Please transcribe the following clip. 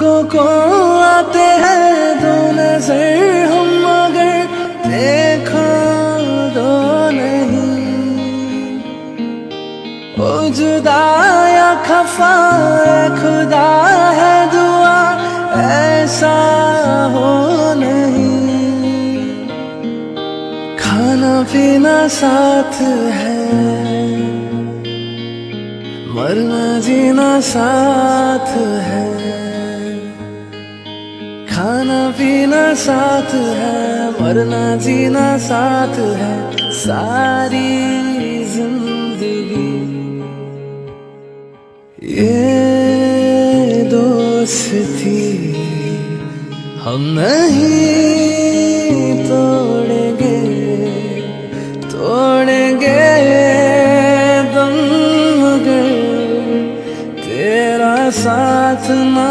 लोगों को आते हैं दो नजर, हम मगर देखो दो नहीं। ओ जुदा या खफा खुदा है दुआ ऐसा हो नहीं। खाना पीना साथ है, मरना जीना साथ है। खाना पीना साथ है, मरना जीना साथ है। सारी जिंदगी ये दोस्ती हम नहीं तोड़ेंगे, तोड़ेंगे दम मगर तेरा साथ ना